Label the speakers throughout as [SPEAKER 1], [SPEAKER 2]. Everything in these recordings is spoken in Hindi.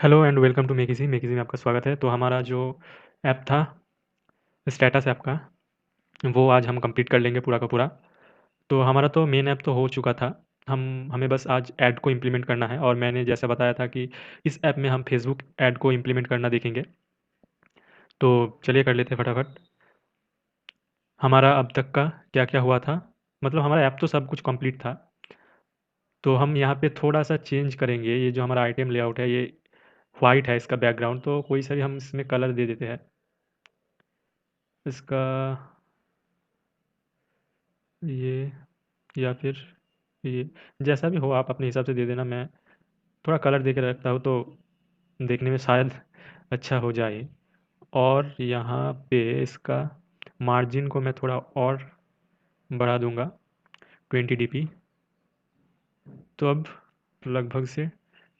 [SPEAKER 1] हेलो एंड वेलकम टू मेकिजी में आपका स्वागत है। तो हमारा जो ऐप था स्टेटस ऐप का, वो आज हम कंप्लीट कर लेंगे पूरा का पूरा। तो हमारा तो मेन ऐप तो हो चुका था। हमें बस आज ऐड को इम्प्लीमेंट करना है, और मैंने जैसा बताया था कि इस ऐप में हम फेसबुक ऐड को इम्प्लीमेंट करना देखेंगे। तो चलिए कर लेते हैं फटाफट। हमारा अब तक का क्या क्या हुआ था, मतलब हमारा ऐप तो सब कुछ कंप्लीट था। तो हम यहाँ पे थोड़ा सा चेंज करेंगे। ये जो हमारा आइटम लेआउट है, ये वाइट है इसका बैकग्राउंड, तो कोई सा भी हम इसमें कलर दे देते हैं इसका, ये, या फिर ये, जैसा भी हो आप अपने हिसाब से दे देना। मैं थोड़ा कलर दे के रखता हूँ तो देखने में शायद अच्छा हो जाए। और यहाँ पे इसका मार्जिन को मैं थोड़ा और बढ़ा दूंगा 20 dp। तो अब लगभग से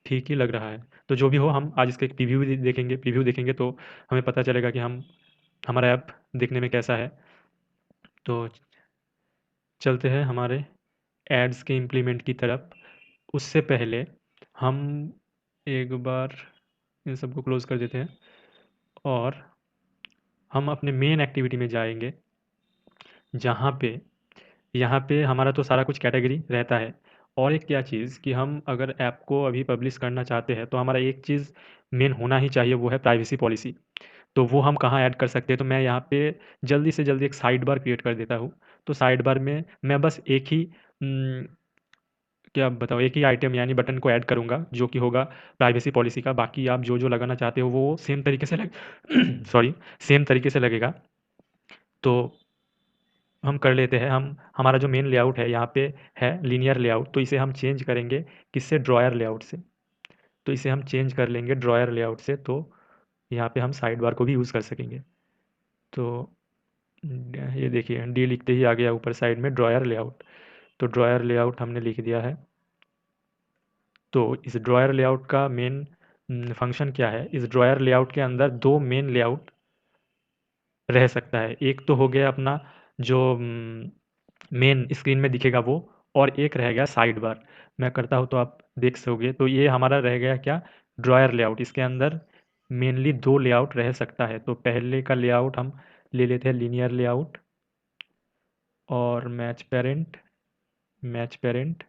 [SPEAKER 1] ठीक ही लग रहा है। तो जो भी हो, हम आज इसका एक प्रीव्यू देखेंगे तो हमें पता चलेगा कि हमारा ऐप देखने में कैसा है। तो चलते हैं हमारे एड्स के इम्प्लीमेंट की तरफ। उससे पहले हम एक बार इन सबको क्लोज कर देते हैं, और हम अपने मेन एक्टिविटी में जाएंगे, जहाँ पे यहाँ पे हमारा तो सारा कुछ कैटेगरी रहता है। और एक क्या चीज़ कि हम अगर ऐप को अभी पब्लिश करना चाहते हैं तो हमारा एक चीज़ मेन होना ही चाहिए, वो है प्राइवेसी पॉलिसी। तो वो हम कहाँ ऐड कर सकते हैं? तो मैं यहाँ पे जल्दी से जल्दी एक साइड बार क्रिएट कर देता हूँ। तो साइड बार में मैं बस एक ही क्या बताऊँ, एक ही आइटम यानी बटन को ऐड करूँगा, जो कि होगा प्राइवेसी पॉलिसी का। बाकी आप जो जो लगाना चाहते हो वो सेम तरीके से लग सॉरी, सेम तरीके से लगेगा। तो हम कर लेते हैं। हम हमारा जो मेन लेआउट है यहाँ पे है लीनियर लेआउट, तो इसे हम चेंज करेंगे किससे? ड्रॉयर लेआउट से। तो इसे हम चेंज कर लेंगे ड्रॉयर लेआउट से, तो यहाँ पे हम साइड बार को भी यूज़ कर सकेंगे। तो ये देखिए, डी लिखते ही आ गया ऊपर साइड में ड्रॉयर लेआउट। तो ड्रॉयर लेआउट हमने लिख दिया है। तो इस ड्रॉयर लेआउट का मेन फंक्शन क्या है? इस ड्रॉयर लेआउट के अंदर दो मेन लेआउट रह सकता है। एक तो हो गया अपना जो मेन स्क्रीन में दिखेगा वो, और एक रह गया साइड बार। मैं करता हूँ तो आप देख सकोगे। तो ये हमारा रह गया क्या? Dryer layout. इसके अंदर मेनली दो लेआउट रह सकता है। तो पहले का लेआउट हम ले लेते हैं लीनियर लेआउट, और मैच पेरेंट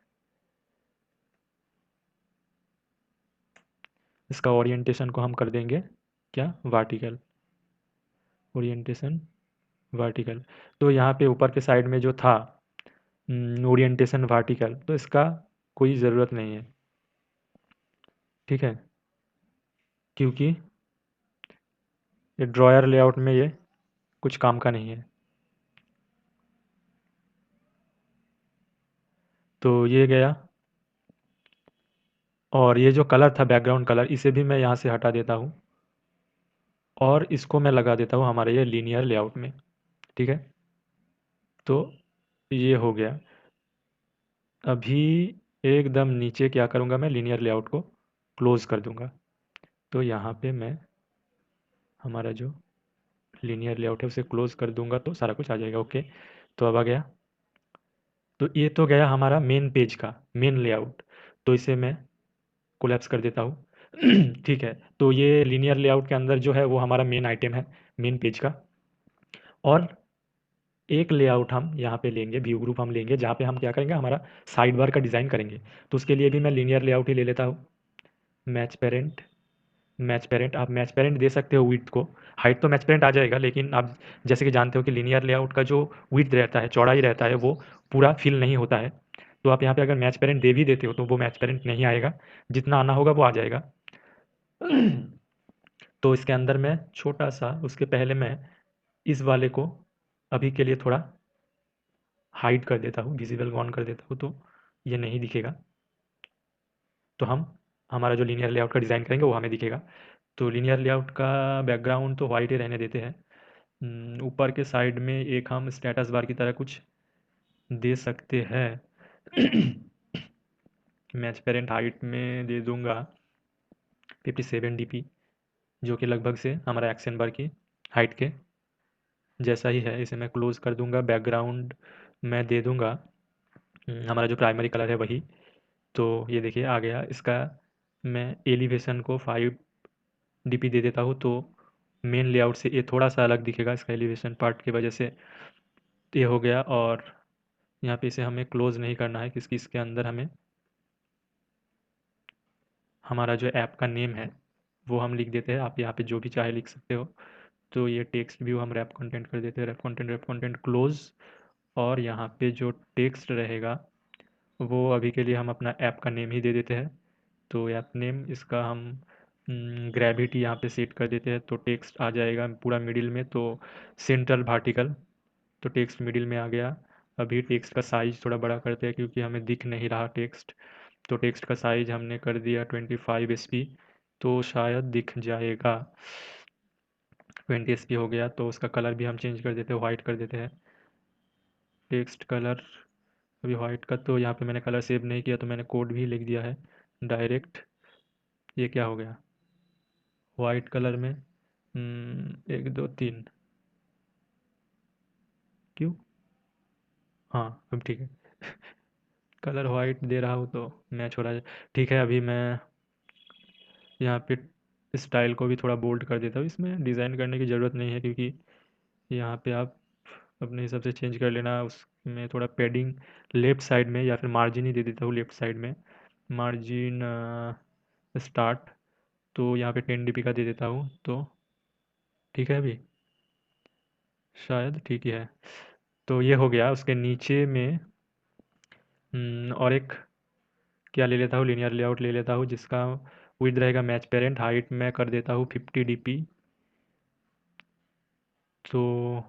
[SPEAKER 1] इसका ओरिएंटेशन को हम कर देंगे क्या? वर्टिकल। Orientation vertical. तो यहाँ पे ऊपर के साइड में जो था ओरिएंटेशन वर्टिकल, तो इसका कोई ज़रूरत नहीं है, ठीक है, क्योंकि ये ड्रॉयर लेआउट में ये कुछ काम का नहीं है। तो ये गया। और ये जो कलर था बैकग्राउंड कलर, इसे भी मैं यहाँ से हटा देता हूँ, और इसको मैं लगा देता हूँ हमारे ये लीनियर लेआउट में, ठीक है। तो ये हो गया। अभी एकदम नीचे क्या करूँगा? मैं लीनियर लेआउट को क्लोज कर दूँगा। तो यहाँ पे मैं हमारा जो लीनियर लेआउट है उसे क्लोज कर दूंगा, तो सारा कुछ आ जाएगा। ओके, तो अब आ गया। तो ये तो गया हमारा मेन पेज का मेन लेआउट। तो इसे मैं कोलैप्स कर देता हूँ ठीक है। तो ये लीनियर लेआउट के अंदर जो है वो हमारा मेन आइटम है, मेन पेज का। और एक लेआउट हम यहाँ पे लेंगे, व्यू ग्रुप हम लेंगे, जहाँ पे हम क्या करेंगे? हमारा साइड बार का डिज़ाइन करेंगे। तो उसके लिए भी मैं लीनियर लेआउट ही ले लेता हूँ। Match parent. आप मैच पेरेंट दे सकते हो विड्थ को। हाइट तो मैच पेरेंट आ जाएगा, लेकिन आप जैसे कि जानते हो कि लीनियर लेआउट का जो विड्थ रहता है, चौड़ाई रहता है, वो पूरा फिल नहीं होता है। तो आप यहाँ पे अगर मैच पेरेंट दे भी देते हो तो वो मैच पेरेंट नहीं आएगा, जितना आना होगा वो आ जाएगा तो इसके अंदर मैं छोटा सा, उसके पहले मैं इस वाले को अभी के लिए थोड़ा हाइड कर देता हूँ, विजिबल ऑन कर देता हूँ, तो ये नहीं दिखेगा। तो हमारा जो लीनियर लेआउट का डिज़ाइन करेंगे वो हमें दिखेगा। तो लीनियर लेआउट का बैकग्राउंड तो वाइट ही रहने देते हैं। ऊपर के साइड में एक हम स्टेटस बार की तरह कुछ दे सकते हैं मैच पेरेंट हाइट में दे दूंगा 57 dp, जो कि लगभग से हमारा एक्शन बार की हाइट के जैसा ही है। इसे मैं क्लोज कर दूंगा। बैकग्राउंड मैं दे दूंगा हमारा जो प्राइमरी कलर है वही। तो ये देखिए आ गया इसका। मैं एलिवेशन को 5 डीपी दे देता हूँ, तो मेन लेआउट से ये थोड़ा सा अलग दिखेगा इसका एलिवेशन पार्ट की वजह से। ये हो गया। और यहाँ पे इसे हमें क्लोज नहीं करना है, क्योंकि इसके अंदर हमें हमारा जो ऐप का नेम है वो हम लिख देते हैं। आप यहाँ पे जो भी चाहे लिख सकते हो। तो ये टेक्स्ट व्यू हम रैप कंटेंट कर देते हैं, रैप कंटेंट क्लोज। और यहाँ पे जो टेक्स्ट रहेगा वो अभी के लिए हम अपना ऐप का नेम ही दे देते हैं। तो ऐप नेम इसका हम ग्रेविटी यहाँ पे सेट कर देते हैं, तो टेक्स्ट आ जाएगा पूरा मिडिल में, तो सेंट्रल वर्टिकल। तो टेक्स्ट मिडिल में आ गया। अभी टेक्स्ट का साइज़ थोड़ा बड़ा करते हैं, क्योंकि हमें दिख नहीं रहा टेक्स्ट। तो टेक्स्ट का साइज़ हमने कर दिया 25 SP। तो शायद दिख जाएगा। 20 SP हो गया। तो उसका कलर भी हम चेंज कर देते हैं, वाइट कर देते हैं। टेक्स्ट कलर अभी वाइट का, तो यहाँ पे मैंने कलर सेव नहीं किया, तो मैंने कोड भी लिख दिया है डायरेक्ट। ये क्या हो गया वाइट कलर में? 1 2 3। क्यों? हाँ, अब ठीक है। कलर वाइट दे रहा हूँ तो मैच हो रहा है। ठीक है, अभी मैं यहाँ पे स्टाइल को भी थोड़ा बोल्ड कर देता हूँ। इसमें डिज़ाइन करने की ज़रूरत नहीं है, क्योंकि यहाँ पे आप अपने हिसाब से चेंज कर लेना। उसमें थोड़ा पैडिंग लेफ़्ट साइड में, या फिर मार्जिन ही दे देता हूँ लेफ़्ट साइड में। मार्जिन स्टार्ट, तो यहाँ पे 10 dp का दे देता हूँ, तो ठीक है अभी। शायद ठीक ही है। तो ये हो गया। उसके नीचे में और एक क्या ले लेता हूँ, लीनियर लेआउट ले लेता हूँ, जिसका विड्थ रहेगा मैच पेरेंट। हाइट मैं कर देता हूँ 50 dp। तो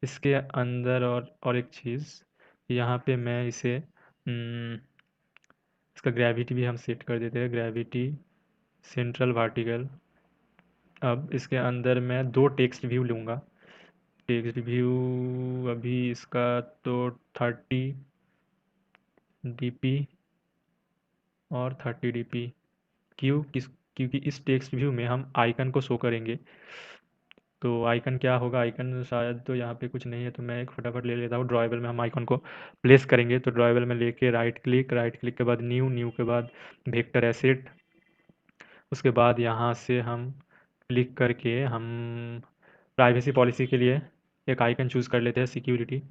[SPEAKER 1] इसके अंदर और एक चीज़, यहाँ पे मैं इसे इसका ग्रेविटी भी हम सेट कर देते हैं। Gravity central vertical. अब इसके अंदर मैं 2 टेक्स्ट व्यू लूँगा। टेक्स्ट व्यू अभी इसका तो 30 dp और 30 dp। क्योंकि इस टेक्स्ट व्यू में हम आइकन को शो करेंगे। तो आइकन क्या होगा? आइकन शायद तो यहाँ पे कुछ नहीं है, तो मैं एक फटाफट ले लेता हूँ। ड्राइवर में हम आइकन को प्लेस करेंगे, तो ड्राइवर में लेके राइट क्लिक के बाद न्यू के बाद वेक्टर एसेट। उसके बाद यहाँ से हम क्लिक करके हम प्राइवेसी पॉलिसी के लिए एक आइकन चूज़ कर लेते हैं, सिक्योरिटी,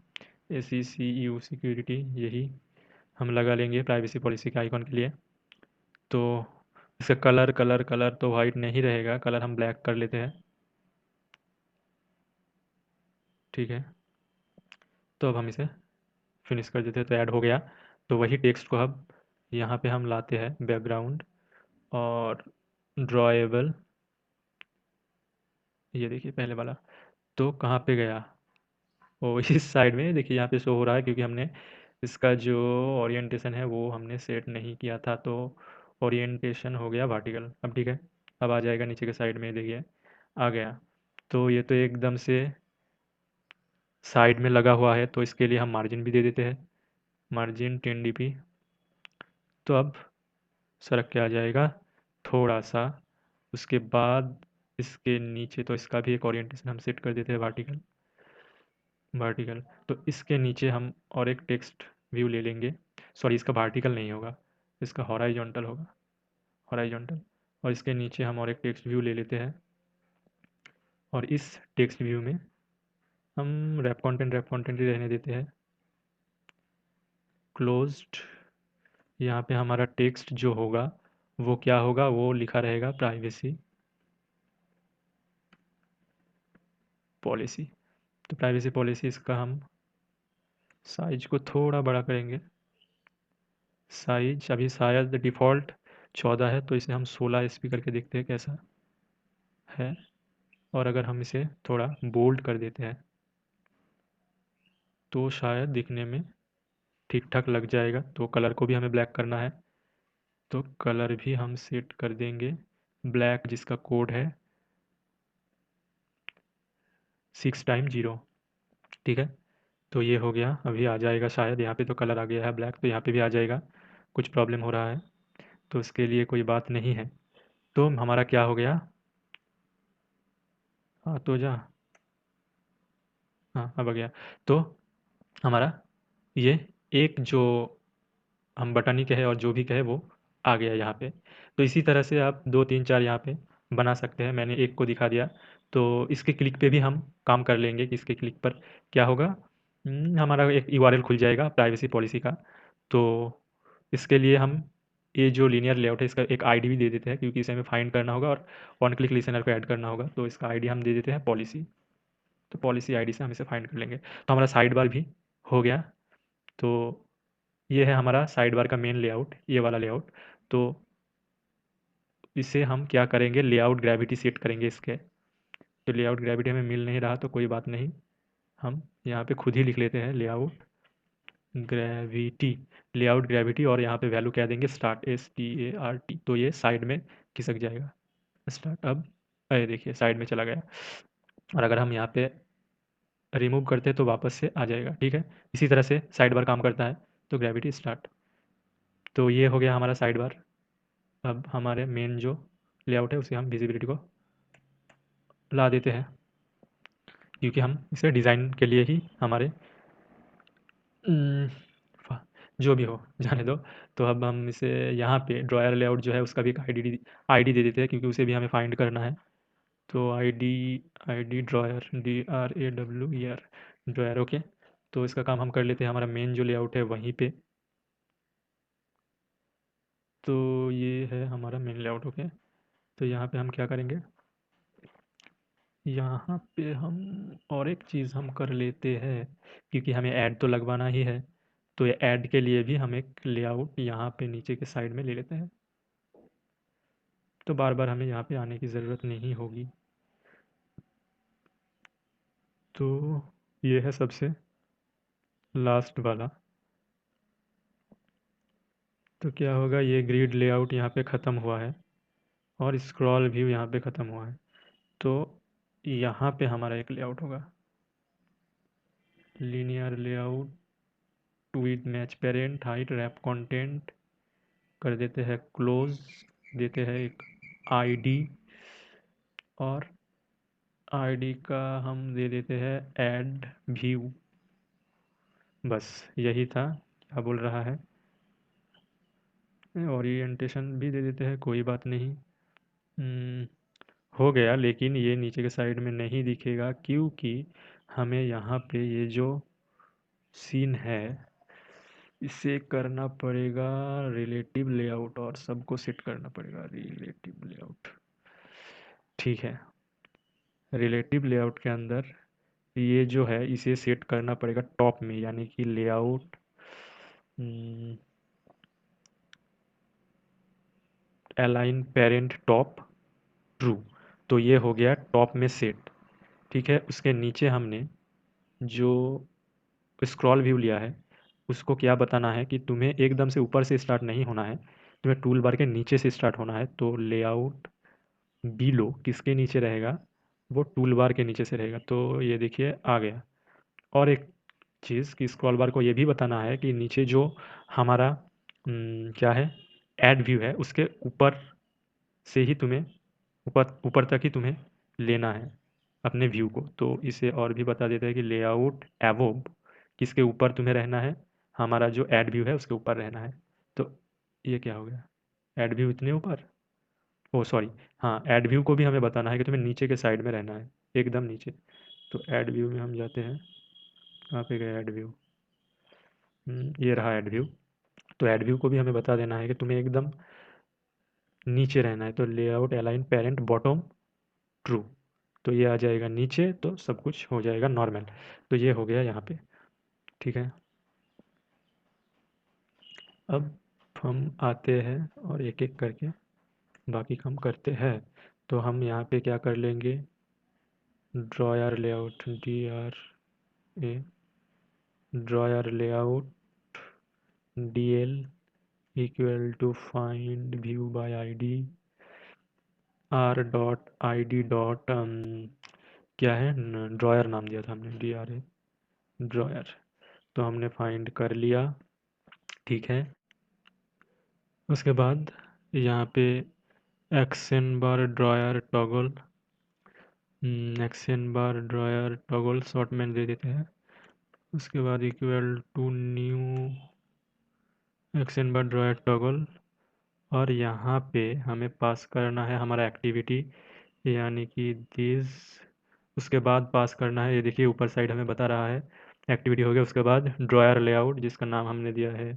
[SPEAKER 1] ACCU सिक्योरिटी। यही हम लगा लेंगे प्राइवेसी पॉलिसी के आइकन के लिए। तो इसका कलर तो वाइट नहीं रहेगा, कलर हम ब्लैक कर लेते हैं। ठीक है, तो अब हम इसे फिनिश कर देते हैं, तो ऐड हो गया। तो वही टेक्स्ट को अब यहाँ पे हम लाते हैं बैकग्राउंड और ड्रॉएबल। ये देखिए पहले वाला, तो कहाँ पे गया? वो इस साइड में देखिए, यहाँ पे शो हो रहा है, क्योंकि हमने इसका जो ओरिएंटेशन है वो हमने सेट नहीं किया था। तो ओरिएंटेशन हो गया वर्टिकल। अब ठीक है, अब आ जाएगा नीचे के साइड में, देखिए आ गया। तो ये तो एकदम से साइड में लगा हुआ है, तो इसके लिए हम मार्जिन भी दे देते हैं। Margin 10 dp। तो अब सरक के आ जाएगा थोड़ा सा। उसके बाद इसके नीचे, तो इसका भी एक ओरिएंटेशन हम सेट कर देते हैं वर्टिकल। वर्टिकल, तो इसके नीचे हम और एक टेक्स्ट व्यू ले लेंगे। सॉरी, इसका वर्टिकल नहीं होगा, इसका हॉराइजॉन्टल होगा। हॉराइजॉन्टल। और इसके नीचे हम और एक टेक्स्ट व्यू ले लेते हैं, और इस टेक्स्ट व्यू में हम रैप कंटेंट ही रहने देते हैं। क्लोज्ड। यहाँ पे हमारा टेक्स्ट जो होगा वो क्या होगा? वो लिखा रहेगा प्राइवेसी पॉलिसी। तो प्राइवेसी पॉलिसी, इसका हम साइज को थोड़ा बड़ा करेंगे। साइज अभी शायद डिफ़ॉल्ट 14 है, तो इसे हम 16 SP करके देखते हैं कैसा है। और अगर हम इसे थोड़ा बोल्ड कर देते हैं, तो शायद दिखने में ठीक ठाक लग जाएगा। तो कलर को भी हमें ब्लैक करना है, तो कलर भी हम सेट कर देंगे ब्लैक, जिसका कोड है 6x0। ठीक है, तो ये हो गया। अभी आ जाएगा शायद, यहाँ पे तो कलर आ गया है ब्लैक, तो यहाँ पे भी आ जाएगा। कुछ प्रॉब्लम हो रहा है, तो उसके लिए कोई बात नहीं है। तो हमारा क्या हो गया? तो जा, हाँ अब आ गया। तो हमारा ये एक जो हम बटन ही कहे और जो भी कहे वो आ गया यहाँ पे। तो इसी तरह से आप 2 3 4 यहाँ पे बना सकते हैं। मैंने एक को दिखा दिया। तो इसके क्लिक पे भी हम काम कर लेंगे कि इसके क्लिक पर क्या होगा। हमारा एक यूआरएल खुल जाएगा प्राइवेसी पॉलिसी का। तो इसके लिए हम ये जो लीनियर लेआउट है इसका एक आईडी भी दे देते हैं, क्योंकि इसे हमें फाइंड करना होगा और वन क्लिक लिसनर को ऐड करना होगा। तो इसका आईडी हम दे देते हैं पॉलिसी। तो पॉलिसी आईडी से हम इसे फाइंड कर लेंगे। तो हमारा साइड बार भी हो गया। तो ये है हमारा साइड बार का मेन लेआउट, ये वाला लेआउट। तो इसे हम क्या करेंगे, लेआउट ग्रेविटी सेट करेंगे इसके। तो लेआउट ग्रेविटी हमें मिल नहीं रहा तो कोई बात नहीं, हम यहाँ पे खुद ही लिख लेते हैं लेआउट ग्रेविटी। लेआउट ग्रेविटी और यहाँ पे वैल्यू क्या देंगे, स्टार्ट, START। तो ये साइड में खिसक जाएगा स्टार्ट। अब अरे देखिए साइड में चला गया। और अगर हम यहाँ पे रिमूव करते हैं तो वापस से आ जाएगा। ठीक है, इसी तरह से साइड बार काम करता है। तो ग्रेविटी स्टार्ट। तो ये हो गया हमारा साइड बार। अब हमारे मेन जो लेआउट है उसे हम विजिबिलिटी को ला देते हैं, क्योंकि हम इसे डिज़ाइन के लिए ही हमारे जो भी हो जाने दो। तो अब हम इसे यहाँ पे ड्रायर लेआउट जो है उसका भी एक आईडी दे देते हैं, क्योंकि उसे भी हमें फाइंड करना है। तो ID dryer DRAWER dryer. Okay, तो इसका काम हम कर लेते हैं। हमारा मेन जो लेआउट है वहीं पे। तो ये है हमारा मेन लेआउट। ओके, तो यहाँ पे हम क्या करेंगे, यहाँ पे हम और एक चीज़ हम कर लेते हैं, क्योंकि हमें ऐड तो लगवाना ही है। तो ये ऐड के लिए भी हम एक लेआउट यहाँ पे नीचे के साइड में ले लेते हैं। तो बार बार हमें यहाँ पे आने की ज़रूरत नहीं होगी। तो ये है सबसे लास्ट वाला। तो क्या होगा, ये ग्रिड लेआउट यहाँ पे ख़त्म हुआ है और स्क्रॉल व्यू यहाँ पे ख़त्म हुआ है। तो यहाँ पे हमारा एक लेआउट होगा, linear layout with match parent height wrap content. कर देते हैं क्लोज, देते हैं एक आईडी, और आईडी का हम दे देते हैं ऐड व्यू। बस यही था। क्या बोल रहा है, ओरिएंटेशन भी दे देते हैं, कोई बात नहीं। हम्म, हो गया। लेकिन ये नीचे के साइड में नहीं दिखेगा, क्योंकि हमें यहाँ पे ये जो सीन है इसे करना पड़ेगा रिलेटिव लेआउट, और सबको सेट करना पड़ेगा रिलेटिव लेआउट। ठीक है, रिलेटिव लेआउट के अंदर ये जो है इसे सेट करना पड़ेगा टॉप में, यानी कि layout align parent top true. तो ये हो गया टॉप में सेट। ठीक है, उसके नीचे हमने जो स्क्रॉल व्यू लिया है उसको क्या बताना है कि तुम्हें एकदम से ऊपर से स्टार्ट नहीं होना है, तुम्हें टूल बार के नीचे से स्टार्ट होना है। तो लेआउट बिलो किसके नीचे रहेगा, वो टूल बार के नीचे से रहेगा। तो ये देखिए आ गया। और एक चीज़ कि स्क्रॉल बार को ये भी बताना है कि नीचे जो हमारा क्या है, ऐड व्यू है, उसके ऊपर से ही तुम्हें ऊपर ऊपर तक ही तुम्हें लेना है अपने व्यू को। तो इसे और भी बता देता है कि लेआउट एवोब किसके ऊपर तुम्हें रहना है, हमारा जो ऐड व्यू है उसके ऊपर रहना है। तो ये क्या हो गया, ऐड व्यू इतने ऊपर, ओ सॉरी, हाँ ऐड व्यू को भी हमें बताना है कि तुम्हें नीचे के साइड में रहना है, एकदम नीचे। तो ऐड व्यू में हम जाते हैं, कहाँ पे गए ऐड व्यू, ये रहा ऐड व्यू। तो ऐड व्यू को भी हमें बता देना है कि तुम्हें एकदम नीचे रहना है। तो layout align parent bottom true. तो ये आ जाएगा नीचे, तो सब कुछ हो जाएगा नॉर्मल। तो ये हो गया यहाँ पे। ठीक है, अब हम आते हैं और एक एक करके बाकी काम करते हैं। तो हम यहाँ पे क्या कर लेंगे, drawer layout DRA drawer layout DL equal to find view by ID R.ID dot क्या है, ड्रॉयर नाम दिया था हमने, DRA ड्रॉयर। तो हमने फाइंड कर लिया। ठीक है, उसके बाद यहाँ पे action bar drawer toggle, action bar drawer toggle short में दे देते हैं उसके बाद equal to new action bar drawer toggle, और यहाँ पे हमें पास करना है हमारा एक्टिविटी, यानी कि दिस। उसके बाद पास करना है, ये देखिए ऊपर साइड हमें बता रहा है एक्टिविटी हो गया। उसके बाद ड्रॉयर लेआउट, जिसका नाम हमने दिया है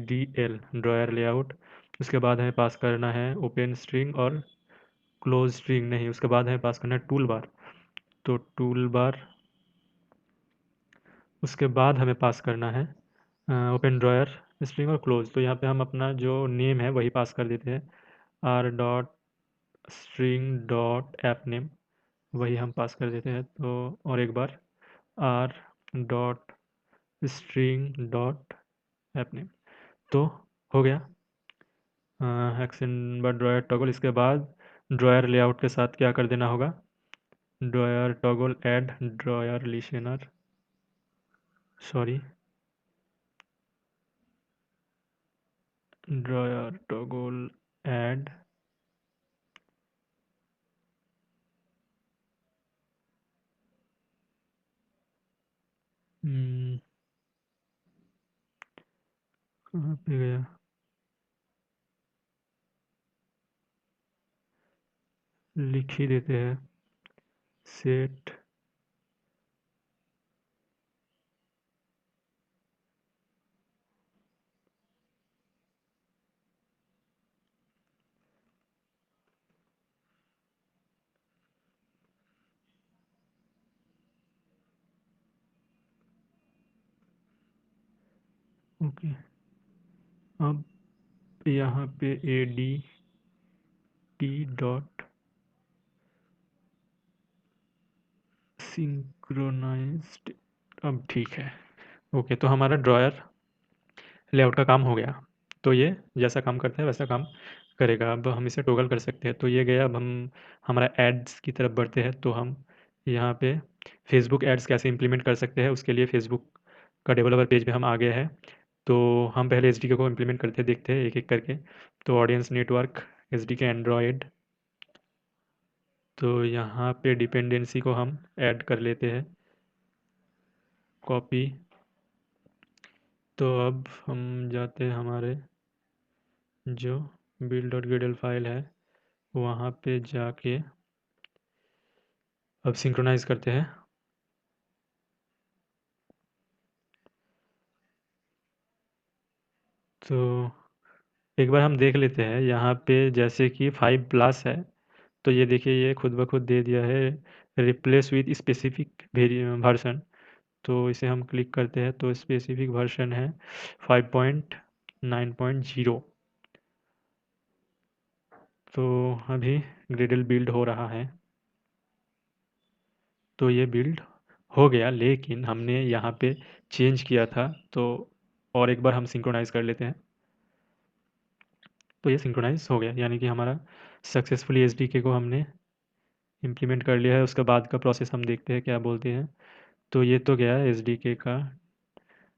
[SPEAKER 1] DL, ड्रॉयर लेआउट। उसके बाद हमें पास करना है ओपन स्ट्रिंग और क्लोज स्ट्रिंग नहीं, उसके बाद हमें पास करना है टूल बार, तो टूल बार। उसके बाद हमें पास करना है ओपन ड्रॉयर स्ट्रिंग और क्लोज, तो यहाँ पे हम अपना जो नेम है वही पास कर देते हैं, R dot string dot app name, वही हम पास कर देते हैं। तो और एक बार R dot string dot app name, तो हो गया एक्शन बार ड्रॉयर टॉगल। इसके बाद ड्रॉयर लेआउट के साथ क्या कर देना होगा, dryer toggle add dryer listener, sorry, dryer toggle add कहाँ पे गया, लिख ही देते हैं, सेट ओके। अब यहाँ पे A D T dot synchronised, अब ठीक है। ओके, तो हमारा ड्रॉयर लेआउट का काम हो गया। तो ये जैसा काम करता है वैसा काम करेगा। अब हम इसे टॉगल कर सकते हैं, तो ये गया। अब हम हमारा एड्स की तरफ बढ़ते हैं, तो हम यहाँ पे फेसबुक एड्स कैसे इंप्लीमेंट कर सकते हैं, उसके लिए फेसबुक का डेवलपर पेज में हम आ गए हैं। तो हम पहले एस को इम्प्लीमेंट करते देखते हैं एक एक करके। तो ऑडियंस नेटवर्क एस एंड्रॉयड, तो यहाँ पे डिपेंडेंसी को हम ऐड कर लेते हैं, कॉपी। तो अब हम जाते हैं हमारे जो build.gradle फाइल है वहाँ पे जाके अब सिंक्रोनाइज करते हैं। तो एक बार हम देख लेते हैं यहाँ पे, जैसे कि 5+ है, तो ये देखिए ये खुद ब खुद दे दिया है रिप्लेस विद स्पेसिफिक वर्जन। तो इसे हम क्लिक करते हैं, तो स्पेसिफिक वर्जन है 5.9.0। तो अभी ग्रेडल बिल्ड हो रहा है, तो ये बिल्ड हो गया, लेकिन हमने यहाँ पे चेंज किया था। तो और एक बार हम सिंक्रोनाइज़ कर लेते हैं, तो ये सिंक्रोनाइज हो गया, यानी कि हमारा सक्सेसफुली एसडीके को हमने इम्प्लीमेंट कर लिया है। उसके बाद का प्रोसेस हम देखते हैं क्या बोलते हैं। तो ये तो गया एसडीके का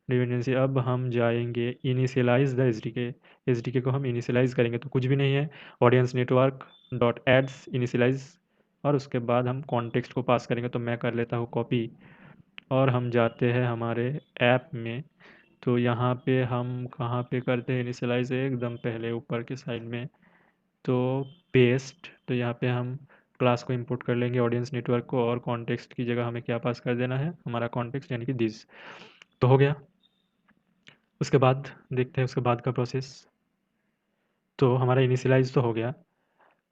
[SPEAKER 1] डिपेंडेंसी। अब हम जाएंगे इनिशियलाइज द एसडीके, एसडीके को हम इनिशियलाइज करेंगे, तो कुछ भी नहीं है, audience network dot ads initialise, और उसके बाद हम कॉन्टेक्स्ट को पास करेंगे। तो मैं कर लेता हूँ कॉपी, और हम जाते हैं हमारे ऐप में। तो यहाँ पे हम कहाँ पे करते हैं इनिशियलाइज, एकदम पहले ऊपर के साइड में, तो पेस्ट। तो यहाँ पे हम क्लास को इंपोर्ट कर लेंगे ऑडियंस नेटवर्क को, और कॉन्टेक्स्ट की जगह हमें क्या पास कर देना है, हमारा कॉन्टेक्स्ट यानी कि दिस। तो हो गया। उसके बाद देखते हैं उसके बाद का प्रोसेस। तो हमारा इनिशियलाइज तो हो गया।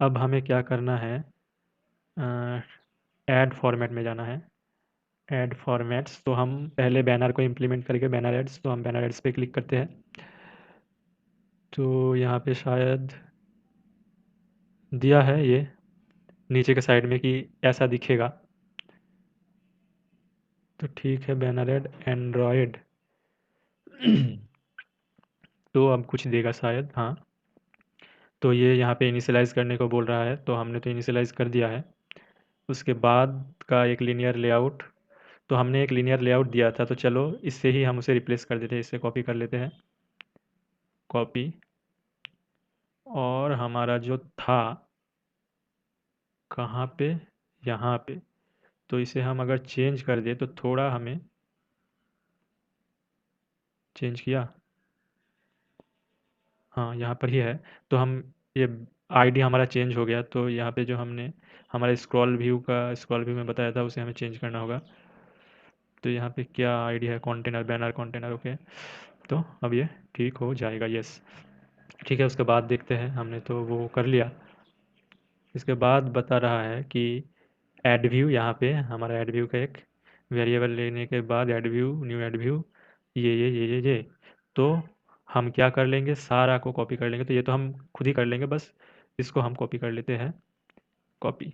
[SPEAKER 1] अब हमें क्या करना है, ऐड फॉर्मेट में जाना है। ऐड फॉर्मेट्स, तो हम पहले बैनर को इम्प्लीमेंट करके बैनर एड्स, तो हम बैनर एड्स पे क्लिक करते हैं। तो यहाँ पे शायद दिया है ये नीचे के साइड में कि ऐसा दिखेगा, तो ठीक है, बैनर एड एंड्रॉयड। तो अब कुछ देगा शायद, हाँ। तो ये यहाँ पे इनिशियलाइज़ करने को बोल रहा है, तो हमने तो इनिशियलाइज़ कर दिया है। उसके बाद का एक लीनियर लेआउट, तो हमने एक लीनियर लेआउट दिया था, तो चलो इससे ही हम उसे रिप्लेस कर देते हैं, इससे कॉपी कर लेते हैं, कॉपी। और हमारा जो था कहाँ पे, यहाँ पे, तो इसे हम अगर चेंज कर दें तो थोड़ा हमें चेंज किया, हाँ यहाँ पर ही है। तो हम ये आईडी हमारा चेंज हो गया, तो यहाँ पे जो हमने हमारे स्क्रॉल व्यू में बताया था उसे हमें चेंज करना होगा। तो यहाँ पे क्या आईडी है, कंटेनर बैनर कंटेनर, ओके। तो अब ये ठीक हो जाएगा, यस। ठीक है, उसके बाद देखते हैं, हमने तो वो कर लिया। इसके बाद बता रहा है कि ऐड व्यू, यहाँ पे हमारा ऐड व्यू का एक वेरिएबल लेने के बाद add view, new add view, ये तो हम क्या कर लेंगे, सारा को कॉपी कर लेंगे। तो ये तो हम खुद ही कर लेंगे, बस इसको हम कॉपी कर लेते हैं, कॉपी।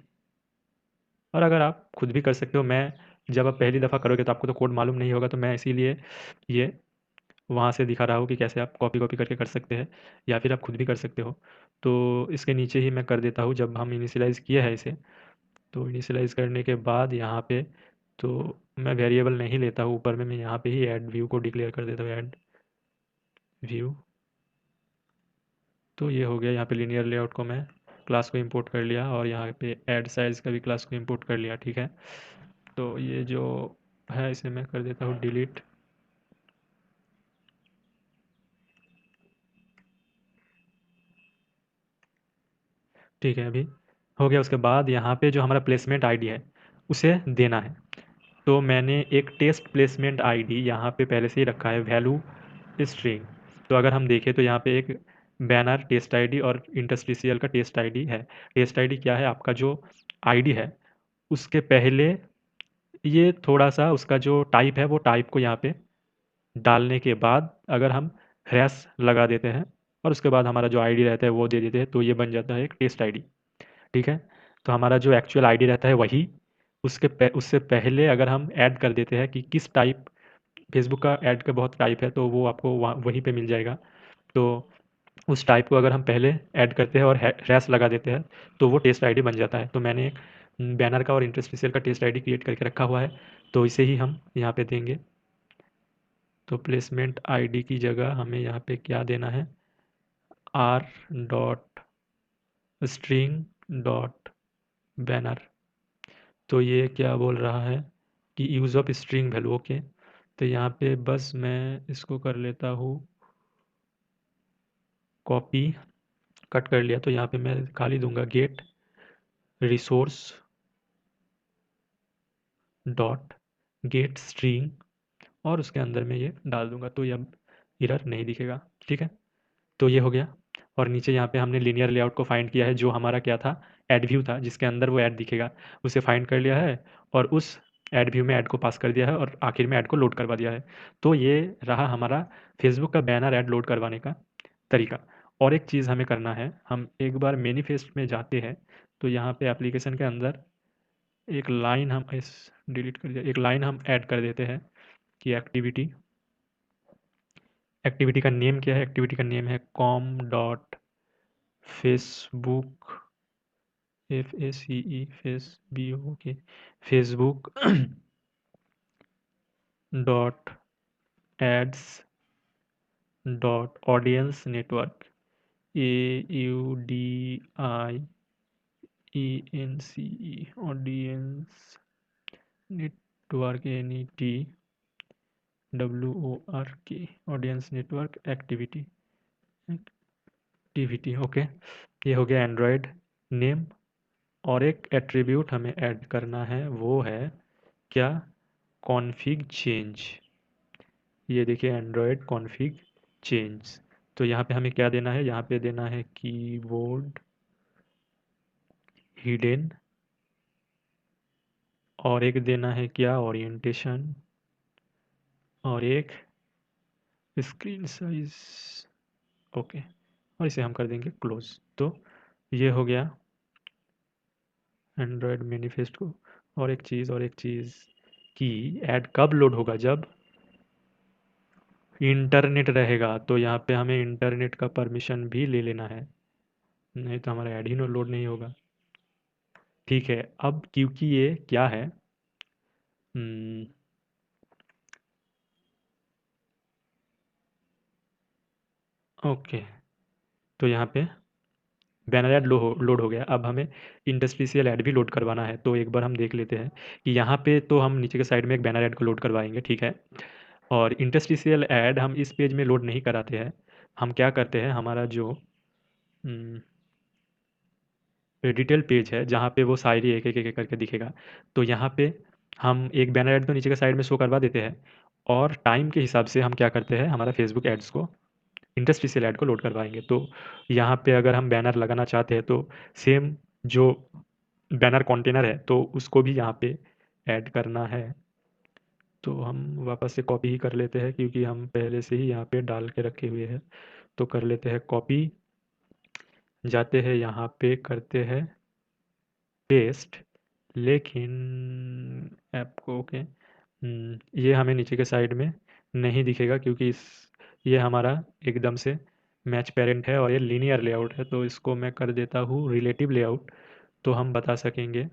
[SPEAKER 1] और अगर आप खुद भी कर सकते हो, मैं जब आप पहली दफ़ा करोगे तो आपको तो कोड मालूम नहीं होगा, तो मैं इसीलिए ये वहाँ से दिखा रहा हूँ कि कैसे आप कॉपी कॉपी करके कर सकते हैं, या फिर आप खुद भी कर सकते हो। तो इसके नीचे ही मैं कर देता हूँ, जब हम इनिशियलाइज़ किए हैं इसे, तो इनिशियलाइज़ करने के बाद यहाँ पे तो मैं वेरिएबल नहीं लेता हूँ, ऊपर में मैं यहाँ पे ही ऐड व्यू को डिक्लेयर कर देता हूँ, ऐड व्यू। तो ये हो गया, यहाँ पे लीनियर लेआउट को मैं क्लास को इंपोर्ट कर लिया, और यहाँ पे ऐड साइज़ का भी क्लास को इंपोर्ट कर लिया, ठीक है। तो ये जो है इसे मैं कर देता हूँ डिलीट। ठीक है, अभी हो गया। उसके बाद यहाँ पे जो हमारा प्लेसमेंट आईडी है उसे देना है। तो मैंने एक टेस्ट प्लेसमेंट आईडी यहाँ पे पहले से ही रखा है, वैल्यू स्ट्रिंग। तो अगर हम देखें तो यहाँ पे एक बैनर टेस्ट आईडी और इंटरस्टिशियल का टेस्ट आईडी है। टेस्ट आईडी क्या है, आपका जो आईडी है उसके पहले ये थोड़ा सा उसका जो टाइप है वो टाइप को यहाँ पे डालने के बाद अगर हम हैश लगा देते हैं और उसके बाद हमारा जो आईडी रहता है वो दे देते हैं, तो ये बन जाता है एक टेस्ट आईडी, ठीक है। तो हमारा जो एक्चुअल आईडी रहता है वही, उससे पहले अगर हम ऐड कर देते हैं कि किस टाइप, फेसबुक का ऐड का बहुत टाइप है तो वो आपको वहीं पे मिल जाएगा। तो उस टाइप को अगर हम पहले ऐड करते हैं और हैश लगा देते हैं तो वो टेस्ट आईडी बन जाता है। तो मैंने एक बैनर का और इंटरस्टिशियल का टेस्ट आईडी क्रिएट करके रखा हुआ है, तो इसे ही हम यहाँ पे देंगे। तो प्लेसमेंट आईडी की जगह हमें यहाँ पे क्या देना है, are dot string dot banner. तो ये क्या बोल रहा है कि use of string value, okay. तो यहाँ पे बस मैं इसको कर लेता हूँ कॉपी, कट कर लिया। तो यहाँ पे मैं खाली दूंगा get resource dot get string, और उसके अंदर में ये डाल दूंगा, तो ये अब एरर नहीं दिखेगा, ठीक है। तो ये हो गया। और नीचे यहाँ पे हमने लीनियर लेआउट को फाइंड किया है, जो हमारा क्या था, ऐड व्यू था, जिसके अंदर वो ऐड दिखेगा, उसे फाइंड कर लिया है और उस ऐड व्यू में ऐड को पास कर दिया है और आखिर में ऐड को लोड करवा दिया है। तो ये रहा हमारा फेसबुक का बैनर ऐड लोड करवाने का तरीका। और एक चीज़ हमें करना है, हम एक बार मैनिफेस्ट में जाते हैं, तो यहाँ पे एप्लीकेशन के अंदर एक लाइन हम इस डिलीट कर दिया, एक लाइन हम ऐड कर देते हैं कि एक्टिविटी, एक्टिविटी का नेम क्या है, एक्टिविटी का नेम है com dot Facebook, FACE face BO K Facebook dot ads dot audience network, AUDIENCE audience network, NETWORK audience network activity, activity, okay. ये हो गया एंड्रॉयड नेम। और एक एट्रीब्यूट हमें ऐड करना है, वो है क्या, कॉन्फ़िग चेंज। ये देखिए एंड्रॉयड कॉन्फ़िग चेंज। तो यहाँ पे हमें क्या देना है, यहाँ पे देना है कीबोर्ड हिडन, और एक देना है क्या, ओरिएंटेशन, और एक स्क्रीन साइज, ओके। और इसे हम कर देंगे क्लोज। तो ये हो गया एंड्रॉयड मैनिफेस्ट को। और एक चीज़ कि ऐड कब लोड होगा, जब इंटरनेट रहेगा। तो यहाँ पे हमें इंटरनेट का परमिशन भी ले लेना है, नहीं तो हमारा ऐड ही लोड नहीं होगा, ठीक है। अब क्योंकि ये क्या है, हम्म, ओके। तो यहाँ पे बैनर ऐड लोड हो गया। अब हमें इंटरस्टिशियल ऐड भी लोड करवाना है, तो एक बार हम देख लेते हैं कि यहाँ पे तो हम नीचे के साइड में एक बैनर ऐड को लोड करवाएंगे, ठीक है। और इंटरस्टिशियल ऐड हम इस पेज में लोड नहीं कराते हैं। हम क्या करते हैं, हमारा जो डिटेल पेज है जहाँ पे वो शायरी एक एक एक करके दिखेगा, तो यहाँ पे हम एक बैनर ऐड तो नीचे के साइड में शो करवा देते हैं, और टाइम के हिसाब से हम क्या करते हैं, हमारा फेसबुक एड्स को इंटरस्टिशियल ऐड को लोड करवाएंगे। तो यहाँ पे अगर हम बैनर लगाना चाहते हैं तो सेम जो बैनर कंटेनर है तो उसको भी यहाँ पे ऐड करना है। तो हम वापस से कॉपी ही कर लेते हैं, क्योंकि हम पहले से ही यहाँ पे डाल के रखे हुए हैं। तो कर लेते हैं कॉपी, जाते हैं यहाँ पे करते हैं पेस्ट, लेकिन ऐप को ओके, ये हमें नीचे के साइड में नहीं दिखेगा, क्योंकि ये हमारा एकदम से मैच पेरेंट है और ये लीनियर लेआउट है। तो इसको मैं कर देता हूँ रिलेटिव लेआउट, तो हम बता सकेंगे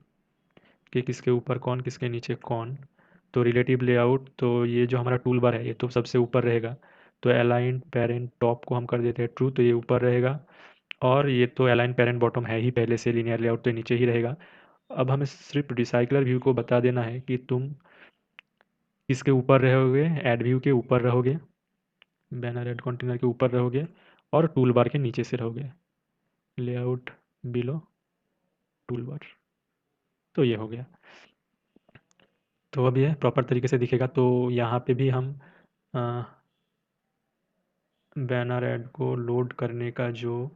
[SPEAKER 1] कि किसके ऊपर कौन, किसके नीचे कौन। तो रिलेटिव लेआउट, तो ये जो हमारा टूल बार है ये तो सबसे ऊपर रहेगा। तो अलाइन पेरेंट टॉप को हम कर देते हैं ट्रू, तो ये ऊपर रहेगा। और ये तो अलाइन पेरेंट बॉटम है ही पहले से, लीनियर लेआउट तो नीचे ही रहेगा। अब हमें सिर्फ रिसाइकलर व्यू को बता देना है कि तुम किसके ऊपर रहोगे, ऐड व्यू के ऊपर रहोगे, बैनर ऐड कंटेनर के ऊपर रहोगे, और टूल बार के नीचे से रहोगे, लेआउट बिलो टूल बार। तो ये हो गया। तो अब ये प्रॉपर तरीके से दिखेगा। तो यहाँ पे भी हम बैनर ऐड को लोड करने का जो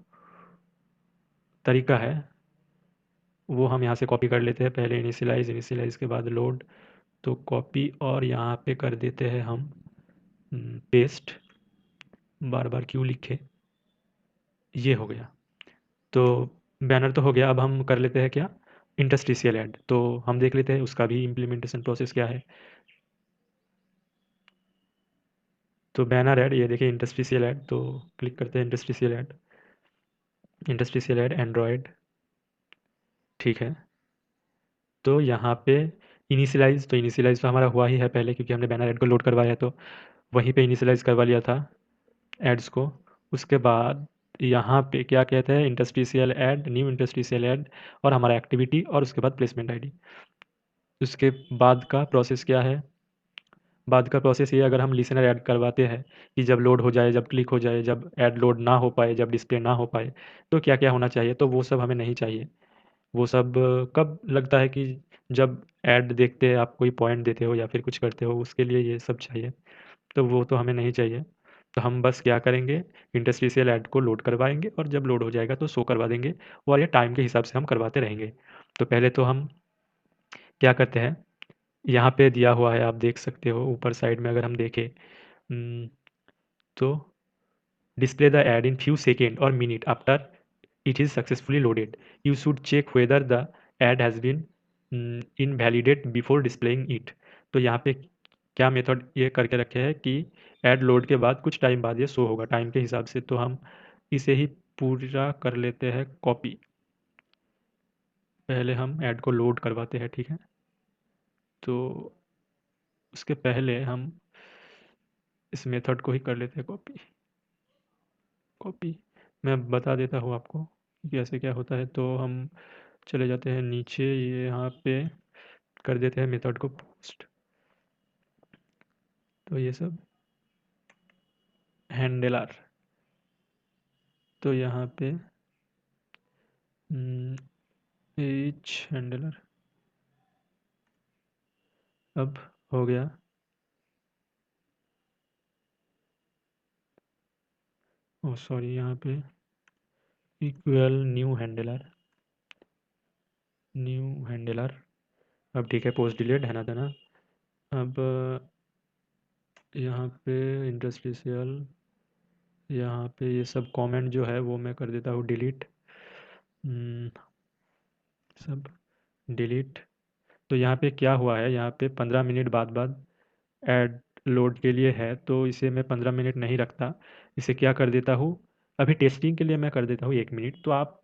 [SPEAKER 1] तरीका है वो हम यहाँ से कॉपी कर लेते हैं। पहले इनिशियलाइज के बाद लोड, तो कॉपी और यहाँ पे कर देते हैं हम पेस्ट, बार बार क्यों लिखे, ये हो गया। तो बैनर तो हो गया। अब हम कर लेते हैं क्या, इंटरस्टिशियल ऐड। तो हम देख लेते हैं उसका भी इम्प्लीमेंटेशन प्रोसेस क्या है। तो बैनर ऐड, ये देखिए इंटरस्टिशियल ऐड, तो क्लिक करते हैं interstitial add, interstitial add Android, ठीक है। तो यहाँ पे इनिशियलाइज, तो इनिशियलाइज तो हमारा हुआ ही है पहले, क्योंकि हमने बैनर ऐड को लोड करवाया है, तो वहीं पे इनिशियलाइज करवा लिया था एड्स को। उसके बाद यहाँ पे क्या कहते हैं, interstitial add, new interstitial add, और हमारा एक्टिविटी, और उसके बाद प्लेसमेंट आईडी। उसके बाद का प्रोसेस क्या है, बाद का प्रोसेस ये, अगर हम लिसनर ऐड करवाते हैं कि जब लोड हो जाए, जब क्लिक हो जाए, जब ऐड लोड ना हो पाए, जब डिस्प्ले ना हो पाए, तो क्या क्या होना चाहिए, तो वो सब हमें नहीं चाहिए। वो सब कब लगता है कि जब ऐड देखते हैं, आप कोई पॉइंट देते हो या फिर कुछ करते हो, उसके लिए ये सब चाहिए। तो वो तो हमें नहीं चाहिए। तो हम बस क्या करेंगे, इंटरस्टिशियल ऐड को लोड करवाएंगे, और जब लोड हो जाएगा तो शो करवा देंगे, और ये टाइम के हिसाब से हम करवाते रहेंगे। तो पहले तो हम क्या करते हैं, यहाँ पे दिया हुआ है, आप देख सकते हो ऊपर साइड में अगर हम देखें, तो display the ad in few second or minute after it is successfully loaded. You should check whether the ad has been invalidate before displaying it. तो यहाँ पे क्या मेथड ये करके रखे हैं कि ऐड लोड के बाद कुछ टाइम बाद ये शो होगा टाइम के हिसाब से। तो हम इसे ही पूरा कर लेते हैं कॉपी। पहले हम ऐड को लोड करवाते हैं, ठीक है। तो उसके पहले हम इस मेथड को ही कर लेते हैं कॉपी। कॉपी मैं बता देता हूँ आपको कि ऐसे क्या होता है। तो हम चले जाते हैं नीचे, ये यहाँ पे कर देते हैं मेथड को पोस्ट। तो ये सब हैंडलर, तो यहाँ पे एच हैंडलर अब हो गया। ओ सॉरी, यहाँ पे equal new handler, new handler. अब ठीक है, पोस्ट डिलीट है ना देना। अब यहाँ पे इंडस्ट्रियल, यहाँ पे ये सब कमेंट जो है वो मैं कर देता हूँ डिलीट, सब डिलीट। तो यहाँ पे क्या हुआ है, यहाँ पे 15 मिनट बाद बाद ऐड लोड के लिए है, तो इसे मैं 15 मिनट नहीं रखता। इसे क्या कर देता हूँ, अभी टेस्टिंग के लिए मैं कर देता हूँ 1 मिनट। तो आप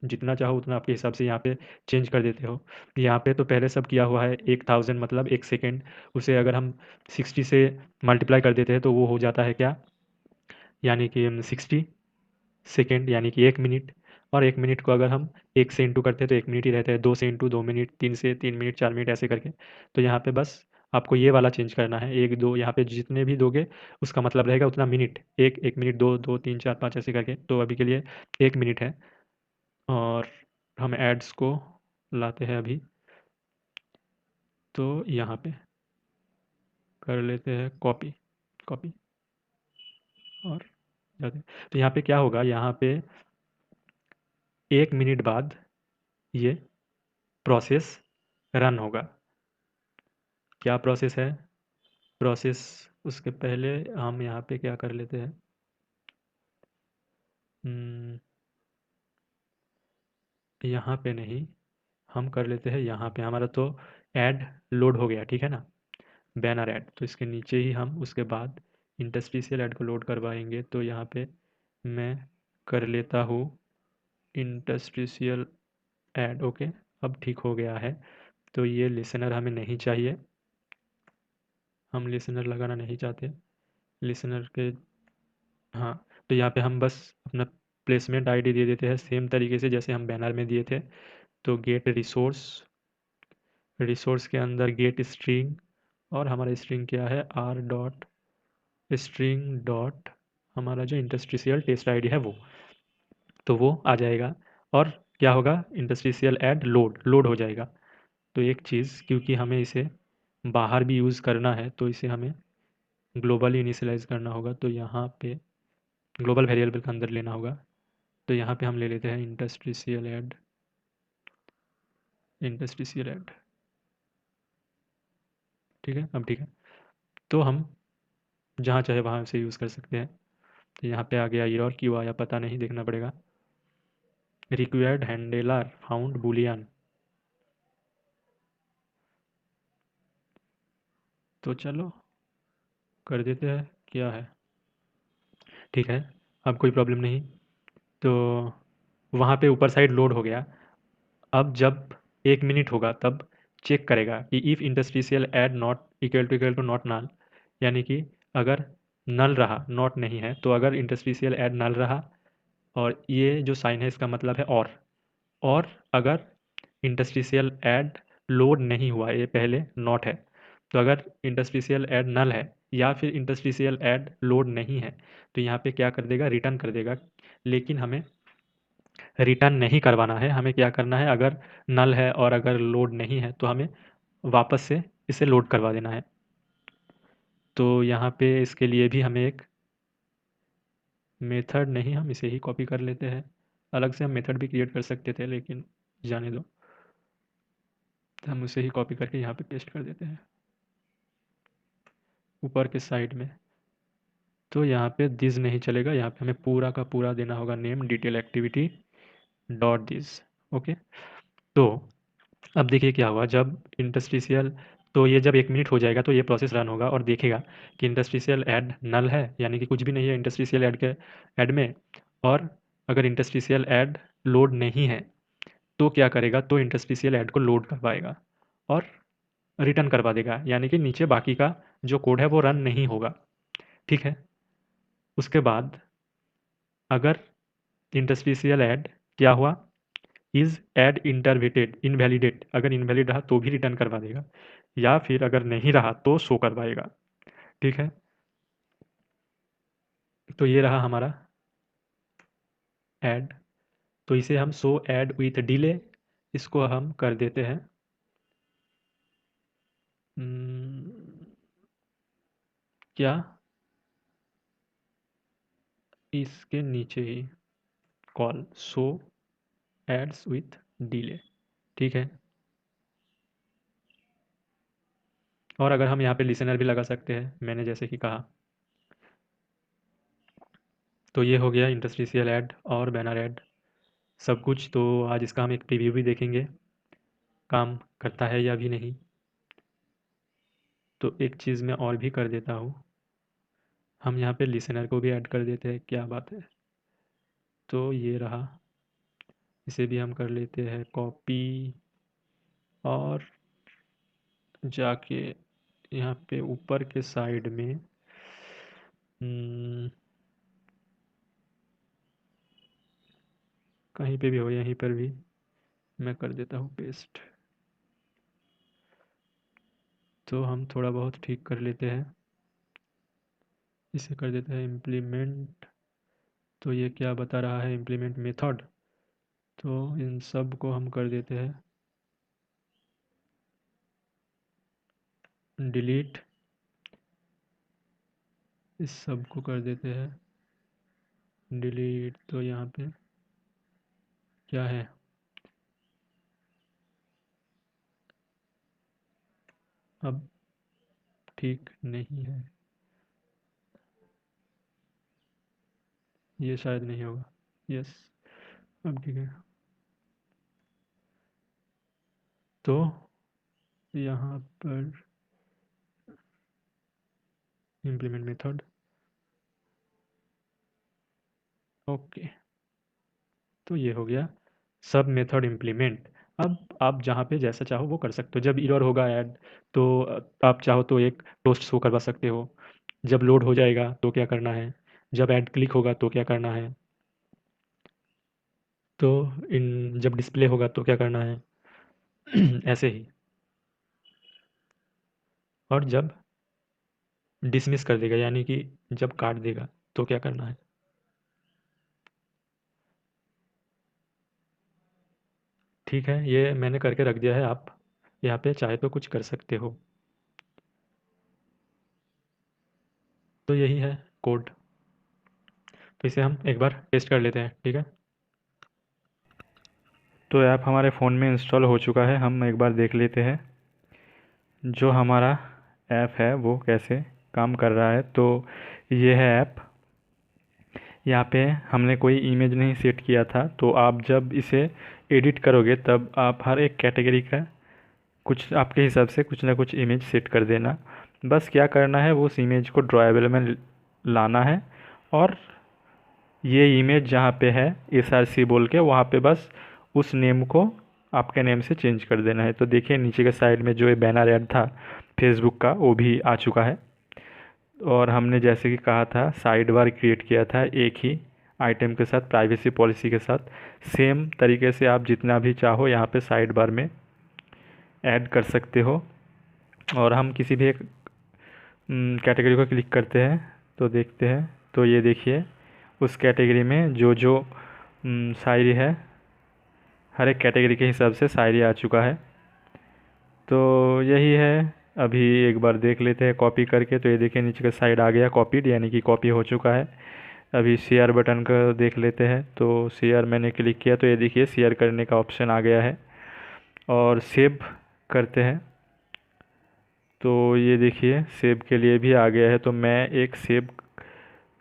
[SPEAKER 1] जितना चाहो उतना आपके हिसाब से यहाँ पे चेंज कर देते हो। यहाँ पे तो पहले सब किया हुआ है 1000 मतलब 1 सेकेंड। उसे अगर हम 60 से मल्टीप्लाई कर देते हैं तो वो हो जाता है क्या, यानी कि 60 सेकेंड यानी कि 1 मिनट। और 1 मिनट को अगर हम 1 से इंटू करते हैं तो 1 मिनट ही रहता है, 2 से इंटू 2 मिनट, 3 से 3 मिनट, 4 मिनट ऐसे करके। तो यहाँ पे बस आपको ये वाला चेंज करना है, 1 2 यहाँ पे जितने भी दोगे उसका मतलब रहेगा उतना मिनट, 1 मिनट, 2 2 3 4 5 ऐसे करके। तो अभी के लिए 1 मिनट है और हम एड्स को लाते हैं अभी, तो यहाँ पे कर लेते हैं कॉपी कॉपी और जाते हैं। तो यहाँ पे क्या होगा, यहाँ पे 1 मिनट बाद ये प्रोसेस रन होगा। क्या प्रोसेस है? प्रोसेस, उसके पहले हम यहाँ पे क्या कर लेते हैं, यहाँ पे नहीं, हम कर लेते हैं यहाँ पे। हमारा तो ऐड लोड हो गया, ठीक है ना, बैनर ऐड। तो इसके नीचे ही हम उसके बाद इंटरस्टिशियल ऐड को लोड करवाएंगे। तो यहाँ पे मैं कर लेता हूँ इंटरस्टिशियल ऐड। ओके, अब ठीक हो गया है। तो ये लिसनर हमें नहीं चाहिए, हम लिसनर लगाना नहीं चाहते। लिसनर के, हाँ, तो यहाँ पे हम बस अपना प्लेसमेंट आईडी दे देते हैं सेम तरीके से जैसे हम बैनर में दिए थे। तो गेट रिसोर्स, रिसोर्स के अंदर गेट स्ट्रिंग, और हमारा स्ट्रिंग क्या है, आर डॉट स्ट्रिंग डॉट हमारा जो इंटरस्टिशियल टेस्ट आईडी है वो, तो वो आ जाएगा। और क्या होगा, इंटरस्टिशियल ऐड लोड लोड हो जाएगा। तो एक चीज़, क्योंकि हमें इसे बाहर भी यूज़ करना है तो इसे हमें ग्लोबली इनिशियलाइज करना होगा। तो यहाँ पे ग्लोबल वेरिएबल के अंदर लेना होगा। तो यहाँ पे हम ले लेते हैं इंटरस्टिशियल ऐड, इंटरस्टिशियल ऐड, ठीक है। अब ठीक है, तो हम जहाँ चाहे वहाँ से यूज़ कर सकते हैं। तो यहाँ पे आ गया एरर, क्यों आया पता नहीं, देखना पड़ेगा। रिक्वायर्ड हैंडलर फाउंड बुलियन, तो चलो कर देते हैं, क्या है, ठीक है, अब कोई प्रॉब्लम नहीं। तो वहाँ पे ऊपर साइड लोड हो गया। अब जब 1 मिनट होगा तब चेक करेगा कि if interstitial ad not equal to not null, यानी कि अगर नल रहा, नॉट नहीं है, तो अगर इंटरस्टिशियल ऐड नल रहा, और ये जो साइन है इसका मतलब है और अगर इंटरस्टिशियल ऐड लोड नहीं हुआ, ये पहले नॉट है, तो अगर इंटरस्टिशियल ऐड नल है या फिर इंटरस्टिशियल ऐड लोड नहीं है, तो यहाँ पे क्या कर देगा, रिटर्न कर देगा। लेकिन हमें रिटर्न नहीं करवाना है, हमें क्या करना है, अगर नल है और अगर लोड नहीं है तो हमें वापस से इसे लोड करवा देना है। तो यहाँ पे इसके लिए भी हमें एक मेथड, नहीं, हम इसे ही कॉपी कर लेते हैं। अलग से हम मेथड भी क्रिएट कर सकते थे, लेकिन जाने दो, तो हम उसे ही कॉपी करके यहाँ पे पेस्ट कर देते हैं ऊपर के साइड में। तो यहाँ पे दिस नहीं चलेगा, यहाँ पे हमें पूरा का पूरा देना होगा name detail activity dot this. Okay, तो अब देखिए क्या हुआ, जब इंटरस्टिशियल, तो ये जब 1 मिनट हो जाएगा तो ये प्रोसेस रन होगा और देखेगा कि इंटरस्टिशियल ऐड नल है, यानी कि कुछ भी नहीं है इंटरस्टिशियल ऐड के ऐड में। और अगर इंटरस्टिशियल ऐड लोड नहीं है तो क्या करेगा, तो इंटरस्टिशियल ऐड को लोड करवाएगा और रिटर्न करवा देगा, यानी कि नीचे बाकी का जो कोड है वो रन नहीं होगा, ठीक है। उसके बाद अगर इंटरस्टिशियल ऐड क्या हुआ, इज ऐड इंटरवेटेड इनवैलिडेट, अगर इनवैलिड रहा तो भी रिटर्न करवा देगा, या फिर अगर नहीं रहा तो शो करवाएगा, ठीक है। तो ये रहा हमारा ऐड। तो इसे हम शो ऐड विथ डिले, इसको हम कर देते हैं क्या, इसके नीचे ही call show ads with delay, ठीक है। और अगर हम यहाँ पे लिसनर भी लगा सकते हैं, मैंने जैसे कि कहा। तो ये हो गया इंटरस्टिशियल ऐड और बैनर ऐड सब कुछ। तो आज इसका हम एक प्रीव्यू भी देखेंगे काम करता है या भी नहीं। तो एक चीज़ मैं और भी कर देता हूँ, हम यहाँ पे लिसनर को भी ऐड कर देते हैं, क्या बात है। तो ये रहा, इसे भी हम कर लेते हैं कॉपी, और जाके यहाँ पे ऊपर के साइड में कहीं पे भी हो, यहीं पर भी मैं कर देता हूँ पेस्ट। तो हम थोड़ा बहुत ठीक कर लेते हैं, इसे कर देते हैं इम्प्लीमेंट। तो ये क्या बता रहा है, इम्प्लीमेंट मेथड। तो इन सब को हम कर देते हैं डिलीट, इस सब को कर देते हैं डिलीट। तो यहाँ पे क्या है, अब ठीक नहीं है, ये शायद नहीं होगा। यस, अब ठीक है। तो यहाँ पर इम्प्लीमेंट मेथड, ओके। तो ये हो गया सब मेथड इम्प्लीमेंट। अब आप जहाँ पे जैसा चाहो वो कर सकते हो। जब एरर होगा ऐड, तो आप चाहो तो एक टोस्ट शो करवा सकते हो। जब लोड हो जाएगा तो क्या करना है, जब ऐड क्लिक होगा तो क्या करना है, तो इन जब डिस्प्ले होगा तो क्या करना है ऐसे ही। और जब डिसमिस कर देगा, यानी कि जब काट देगा, तो क्या करना है। ठीक है, ये मैंने करके रख दिया है, आप यहाँ पे चाहे तो कुछ कर सकते हो। तो यही है कोड। तो इसे हम एक बार टेस्ट कर लेते हैं, ठीक है। तो ऐप हमारे फ़ोन में इंस्टॉल हो चुका है, हम एक बार देख लेते हैं जो हमारा ऐप है वो कैसे काम कर रहा है। तो ये है ऐप। यहाँ पे हमने कोई इमेज नहीं सेट किया था, तो आप जब इसे एडिट करोगे तब आप हर एक कैटेगरी का कुछ आपके हिसाब से कुछ ना कुछ इमेज सेट कर देना। बस क्या करना है, वो उस इमेज को ड्राइवेबल में लाना है, और ये इमेज जहाँ पे है SRC बोल के, वहाँ पे बस उस नेम को आपके नेम से चेंज कर देना है। तो देखिए नीचे के साइड में जो ये बैनर ऐड था फेसबुक का, वो भी आ चुका है। और हमने जैसे कि कहा था साइड बार क्रिएट किया था एक ही आइटम के साथ, प्राइवेसी पॉलिसी के साथ। सेम तरीके से आप जितना भी चाहो यहाँ पे साइड बार में ऐड कर सकते हो। और हम किसी भी एक कैटेगरी को क्लिक करते हैं तो देखते हैं, तो ये देखिए उस कैटेगरी में जो जो शायरी है, हर एक कैटेगरी के हिसाब से शायरी आ चुका है। तो यही है, अभी एक बार देख लेते हैं कॉपी करके। तो ये देखिए नीचे का साइड आ गया कॉपीड, यानी कि कॉपी हो चुका है। अभी शेयर बटन का देख लेते हैं। तो शेयर मैंने क्लिक किया तो ये देखिए शेयर करने का ऑप्शन आ गया है। और सेव करते हैं तो ये देखिए सेव के लिए भी आ गया है। तो मैं एक सेव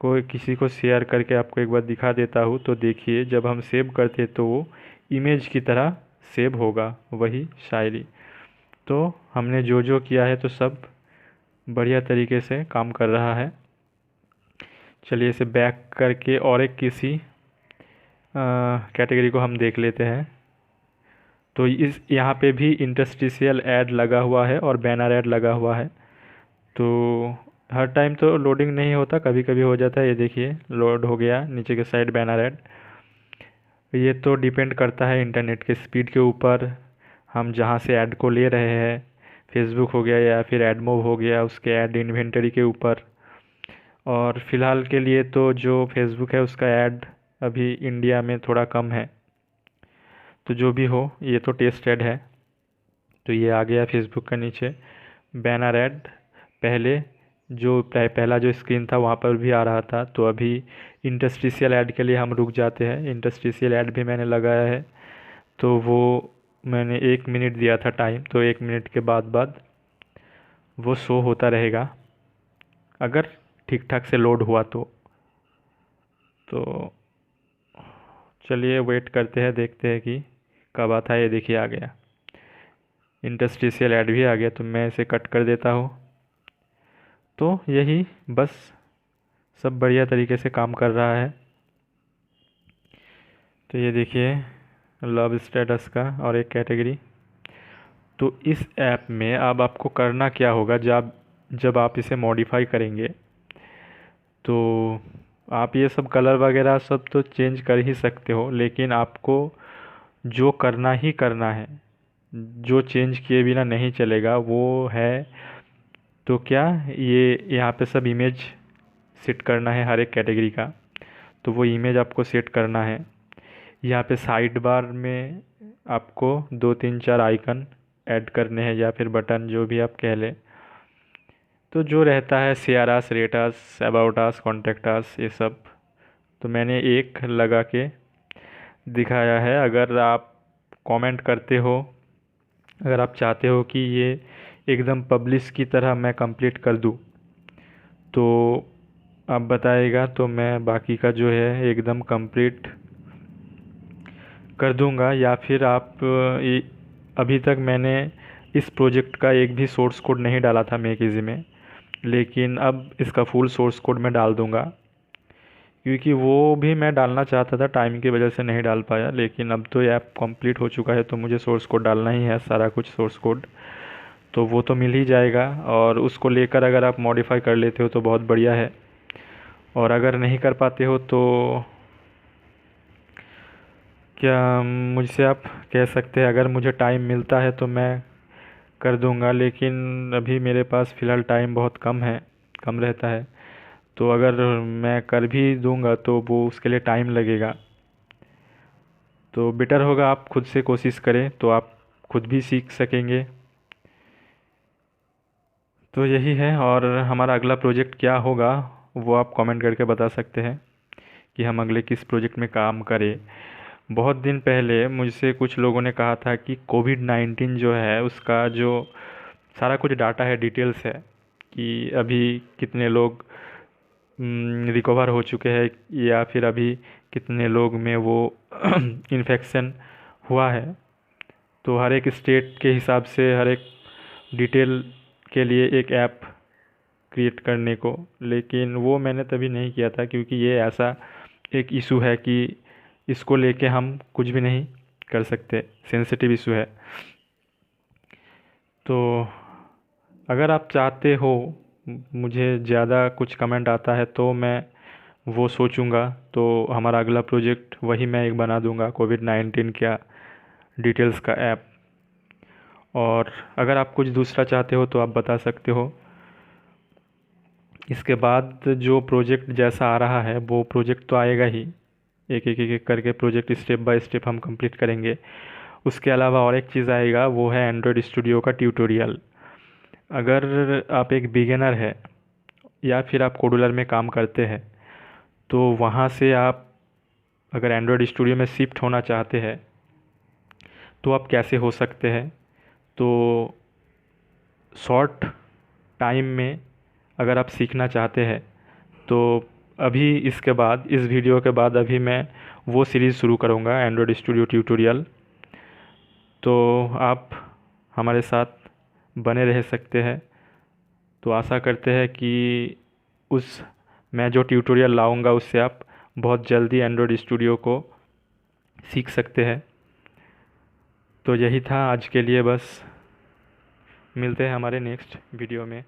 [SPEAKER 1] को किसी को शेयर करके आपको एक बार दिखा देता हूँ। तो देखिए जब हम सेव करते हैं तो वो इमेज की तरह सेव होगा, वही शायरी। तो हमने जो जो किया है तो सब बढ़िया तरीके से काम कर रहा है। चलिए इसे बैक करके और एक किसी कैटेगरी को हम देख लेते हैं। तो इस यहाँ पे भी इंटरस्टिशियल ऐड लगा हुआ है और बैनर ऐड लगा हुआ है। तो हर टाइम तो लोडिंग नहीं होता, कभी कभी हो जाता है। ये देखिए लोड हो गया नीचे के साइड बैनर ऐड। ये तो डिपेंड करता है इंटरनेट के स्पीड के ऊपर, हम जहाँ से ऐड को ले रहे हैं, फेसबुक हो गया या फिर एडमोब हो गया, उसके ऐड इन्वेंटरी के ऊपर। और फ़िलहाल के लिए तो जो फेसबुक है उसका ऐड अभी इंडिया में थोड़ा कम है। तो जो भी हो, ये तो टेस्ट ऐड है। तो ये आ गया फेसबुक का नीचे बैनर ऐड। पहले जो पहला जो स्क्रीन था वहाँ पर भी आ रहा था। तो अभी इंटरस्टिशियल ऐड के लिए हम रुक जाते हैं। इंटरस्टिशियल ऐड भी मैंने लगाया है, तो वो मैंने 1 मिनट दिया था टाइम। तो 1 मिनट के बाद बाद वो शो होता रहेगा, अगर ठीक ठाक से लोड हुआ तो चलिए वेट करते हैं, देखते हैं कि कब आता है। ये देखिए आ गया इंटरस्टिशियल ऐड भी आ गया। तो मैं इसे कट कर देता हूँ। तो यही बस सब बढ़िया तरीके से काम कर रहा है। तो ये देखिए लव स्टेटस का और एक कैटेगरी। तो इस ऐप में अब आपको करना क्या होगा, जब आप इसे मॉडिफाई करेंगे तो
[SPEAKER 2] आप ये सब कलर वगैरह सब तो चेंज कर ही सकते हो, लेकिन आपको जो करना ही करना है, जो चेंज किए बिना नहीं चलेगा वो है, तो क्या, ये यहाँ पे सब इमेज सेट करना है हर एक कैटेगरी का। तो वो इमेज आपको सेट करना है। यहाँ पे साइड बार में आपको 2 3 4 आइकन ऐड करने हैं, या फिर बटन, जो भी आप कह लें। तो जो रहता है share us, rate us, about us, contact us, ये सब तो मैंने एक लगा के दिखाया है। अगर आप कमेंट करते हो, अगर आप चाहते हो कि ये एकदम पब्लिश की तरह मैं कंप्लीट कर दूँ, तो आप बताइएगा, तो मैं बाकी का जो है एकदम कंप्लीट कर दूंगा। या फिर आप अभी तक मैंने इस प्रोजेक्ट का एक भी सोर्स कोड नहीं डाला था मेक इजी में, लेकिन अब इसका फुल सोर्स कोड मैं डाल दूंगा, क्योंकि वो भी मैं डालना चाहता था, टाइम की वजह से नहीं डाल पाया। लेकिन अब तो ये ऐप कंप्लीट हो चुका है, तो मुझे सोर्स कोड डालना ही है, सारा कुछ सोर्स कोड तो वो तो मिल ही जाएगा। और उसको लेकर अगर आप मॉडिफाई कर लेते हो तो बहुत बढ़िया है, और अगर नहीं कर पाते हो तो क्या मुझसे आप कह सकते हैं, अगर मुझे टाइम मिलता है तो मैं कर दूंगा। लेकिन अभी मेरे पास फ़िलहाल टाइम बहुत कम है, कम रहता है। तो अगर मैं कर भी दूंगा तो वो उसके लिए टाइम लगेगा। तो बेटर होगा आप खुद से कोशिश करें, तो आप खुद भी सीख सकेंगे। तो यही है। और हमारा अगला प्रोजेक्ट क्या होगा वो आप कमेंट करके बता सकते हैं कि हम अगले किस प्रोजेक्ट में काम करें। बहुत दिन पहले मुझसे कुछ लोगों ने कहा था कि कोविड-19 जो है उसका जो सारा कुछ डाटा है, डिटेल्स है, कि अभी कितने लोग रिकवर हो चुके हैं, या फिर अभी कितने लोग में वो इन्फेक्शन हुआ है। तो हर एक स्टेट के हिसाब से हर एक डिटेल के लिए एक ऐप क्रिएट करने को, लेकिन वो मैंने तभी नहीं किया था, क्योंकि ये ऐसा एक इशू है कि इसको लेके हम कुछ भी नहीं कर सकते, सेंसिटिव इशू है। तो अगर आप चाहते हो मुझे ज़्यादा कुछ कमेंट आता है तो मैं वो सोचूंगा, तो हमारा अगला प्रोजेक्ट वही मैं एक बना दूंगा, कोविड-19 का डिटेल्स का ऐप। और अगर आप कुछ दूसरा चाहते हो तो आप बता सकते हो। इसके बाद जो प्रोजेक्ट जैसा आ रहा है वो प्रोजेक्ट तो आएगा ही, एक करके प्रोजेक्ट स्टेप बाय स्टेप हम कंप्लीट करेंगे। उसके अलावा और एक चीज़ आएगा, वो है एंड्रॉयड स्टूडियो का ट्यूटोरियल। अगर आप एक बिगिनर है या फिर आप कोडुलर में काम करते हैं, तो वहाँ से आप अगर एंड्रॉयड स्टूडियो में शिफ्ट होना चाहते हैं तो आप कैसे हो सकते हैं। तो शॉर्ट टाइम में अगर आप सीखना चाहते हैं, तो अभी इसके बाद, इस वीडियो के बाद अभी मैं वो सीरीज़ शुरू करूँगा, एंड्रॉयड स्टूडियो ट्यूटोरियल। तो आप हमारे साथ बने रह सकते हैं। तो आशा करते हैं कि उस मैं जो ट्यूटोरियल लाऊंगा उससे आप बहुत जल्दी एंड्रॉयड स्टूडियो को सीख सकते हैं। तो यही था आज के लिए, बस मिलते हैं हमारे नेक्स्ट वीडियो में।